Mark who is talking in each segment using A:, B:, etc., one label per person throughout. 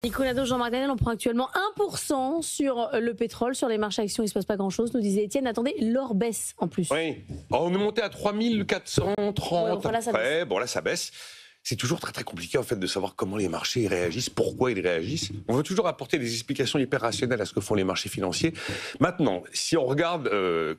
A: Nicolas Do, Jean-Marc Daniel, on prend actuellement 1% sur le pétrole, sur les marchés actions, il ne se passe pas grand-chose, nous disait Étienne. Attendez, l'or baisse en plus.
B: Oui, on est monté à 3430
A: voilà,
B: après, bon là ça baisse. C'est toujours très très compliqué en fait de savoir comment les marchés réagissent, pourquoi ils réagissent. On veut toujours apporter des explications hyper rationnelles à ce que font les marchés financiers. Maintenant, si on regarde,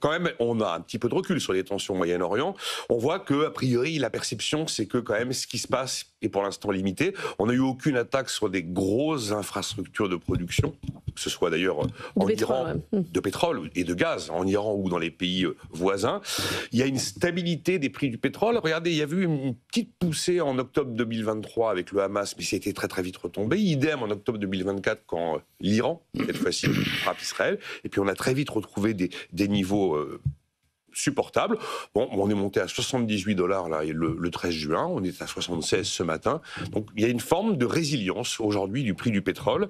B: quand même, on a un petit peu de recul sur les tensions au Moyen-Orient. On voit que a priori la perception, c'est que quand même ce qui se passe est pour l'instant limité. On n'a eu aucune attaque sur des grosses infrastructures de production, que ce soit d'ailleurs en Iran, de pétrole et de gaz, en Iran ou dans les pays voisins. Il y a une stabilité des prix du pétrole. Regardez, il y a eu une petite poussée en octobre 2023 avec le Hamas, mais c'était très très vite retombé. Idem en octobre 2024 quand l'Iran, cette fois-ci, frappe Israël. Et puis on a très vite retrouvé des niveaux supportables. Bon, on est monté à $78 là, le 13 juin, on est à 76 ce matin. Donc il y a une forme de résilience aujourd'hui du prix du pétrole.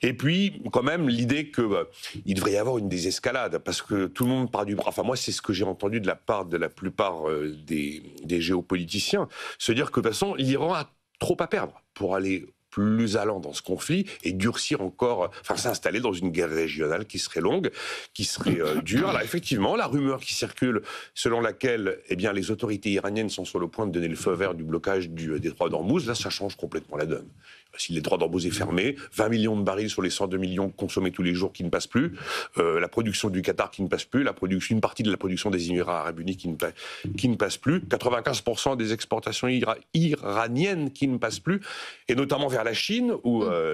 B: Et puis quand même l'idée que il devrait y avoir une désescalade parce que tout le monde part du bras. Enfin moi c'est ce que j'ai entendu de la part de la plupart des géopoliticiens, se dire que de toute façon l'Iran a trop à perdre pour aller plus allant dans ce conflit et durcir encore, enfin s'installer dans une guerre régionale qui serait longue, qui serait dure. Alors effectivement, la rumeur qui circule selon laquelle eh bien, les autorités iraniennes sont sur le point de donner le feu vert du blocage du détroit d'Ormuz, là ça change complètement la donne. Si le détroit d'Ormuz est fermé, 20 millions de barils sur les 102 millions consommés tous les jours qui ne passent plus, la production du Qatar qui ne passe plus, une partie de la production des Émirats arabes unis qui ne passe plus, 95% des exportations iraniennes qui ne passent plus, et notamment vers la Chine,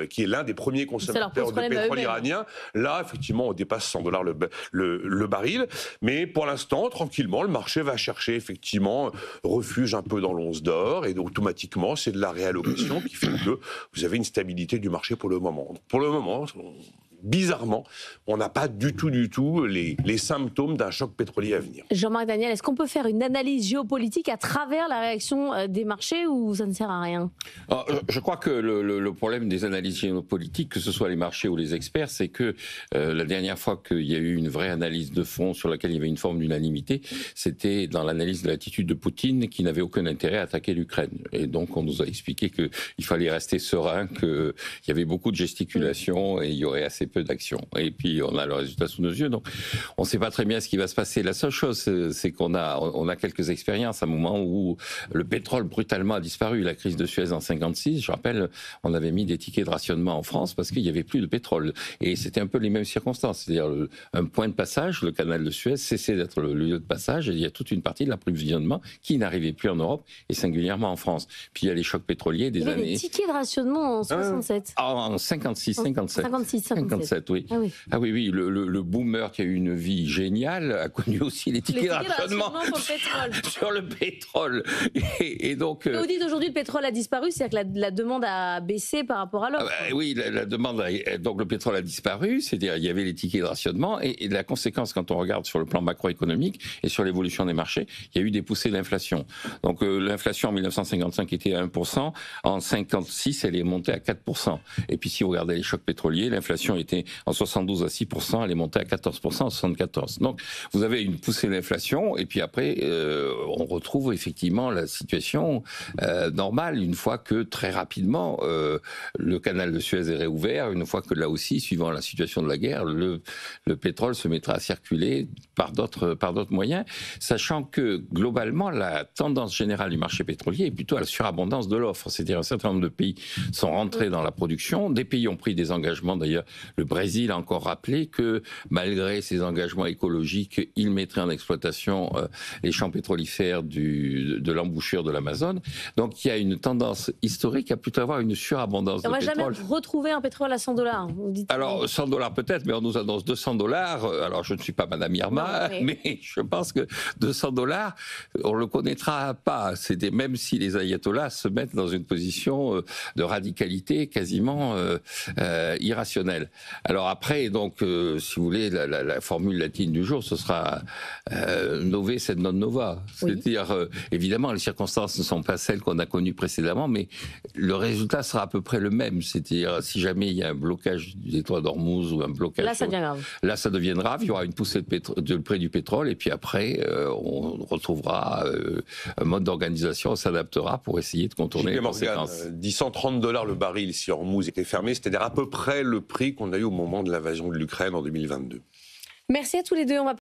B: qui est l'un des premiers consommateurs de pétrole iranien. Là, effectivement, on dépasse $100 le baril, mais pour l'instant, tranquillement, le marché va chercher effectivement refuge un peu dans l'once d'or, et automatiquement, c'est de la réallocation qui fait que vous avez une stabilité du marché pour le moment. Pour le moment, bizarrement, on n'a pas du tout les symptômes d'un choc pétrolier à venir.
A: Jean-Marc Daniel, est-ce qu'on peut faire une analyse géopolitique à travers la réaction des marchés ou ça ne sert à rien?
C: Alors, je crois que le problème des analyses géopolitiques, que ce soit les marchés ou les experts, c'est que la dernière fois qu'il y a eu une vraie analyse de fond sur laquelle il y avait une forme d'unanimité, c'était dans l'analyse de l'attitude de Poutine qui n'avait aucun intérêt à attaquer l'Ukraine. Et donc on nous a expliqué qu'il fallait rester serein, qu'il y avait beaucoup de gesticulations et il y aurait assez peu d'action. Et puis on a le résultat sous nos yeux, donc on ne sait pas très bien ce qui va se passer. La seule chose, c'est qu'on a quelques expériences à un moment où le pétrole brutalement a disparu. La crise de Suez en 56, je rappelle, on avait mis des tickets de rationnement en France parce qu'il n'y avait plus de pétrole. Et c'était un peu les mêmes circonstances, c'est-à-dire un point de passage, le canal de Suez cessait d'être le lieu de passage et il y a toute une partie de l'approvisionnement qui n'arrivait plus en Europe et singulièrement en France. Puis il y a les chocs pétroliers des années...
A: Il y avait des tickets de rationnement en 67.
C: En 56, 57.
A: 57,
C: oui. Ah oui, le boomer qui a eu une vie géniale a connu aussi les tickets de rationnement sur le pétrole. Et donc...
A: Vous dites aujourd'hui le pétrole a disparu, c'est-à-dire que la demande a baissé par rapport à l'offre.
C: Oui, la demande, donc le pétrole a disparu, c'est-à-dire il y avait les tickets de rationnement et la conséquence quand on regarde sur le plan macroéconomique et sur l'évolution des marchés, il y a eu des poussées d'inflation. Donc l'inflation en 1955 était à 1%, en 56 elle est montée à 4%. Et puis si vous regardez les chocs pétroliers, l'inflation était en 72 à 6%, elle est montée à 14% en 74. Donc vous avez une poussée d'inflation et puis après on retrouve effectivement la situation normale une fois que très rapidement le canal de Suez est réouvert, une fois que là aussi, suivant la situation de la guerre, le pétrole se mettra à circuler par d'autres moyens, sachant que globalement la tendance générale du marché pétrolier est plutôt à la surabondance de l'offre, c'est-à-dire un certain nombre de pays sont rentrés dans la production, des pays ont pris des engagements, d'ailleurs le Brésil a encore rappelé que malgré ses engagements écologiques, il mettrait en exploitation les champs pétrolifères de l'embouchure de l'Amazone. Donc il y a une tendance historique à plutôt avoir une surabondance de pétrole.
A: On va jamais retrouver un pétrole à $100. Vous dites
C: alors $100 peut-être, mais on nous annonce $200. Alors je ne suis pas Madame Irma, mais je pense que $200, on le connaîtra pas. Même si les ayatollahs se mettent dans une position de radicalité quasiment irrationnelle. Alors après, donc, si vous voulez, la formule latine du jour, ce sera nove sed non nova. C'est-à-dire, évidemment, les circonstances ne sont pas celles qu'on a connues précédemment, mais le résultat sera à peu près le même. C'est-à-dire, si jamais il y a un blocage du détroit d'Ormuz ou un blocage...
A: Là, ça devient grave.
C: Là, ça devient grave. Il y aura une poussée de prix du pétrole, et puis après, on retrouvera un mode d'organisation, on s'adaptera pour essayer de contourner les conséquences.
B: Dit $130 le baril si Hormuz était fermé, c'est-à-dire à peu près le prix qu'on a eu au moment de l'invasion de l'Ukraine en 2022.
A: Merci à tous les deux. On va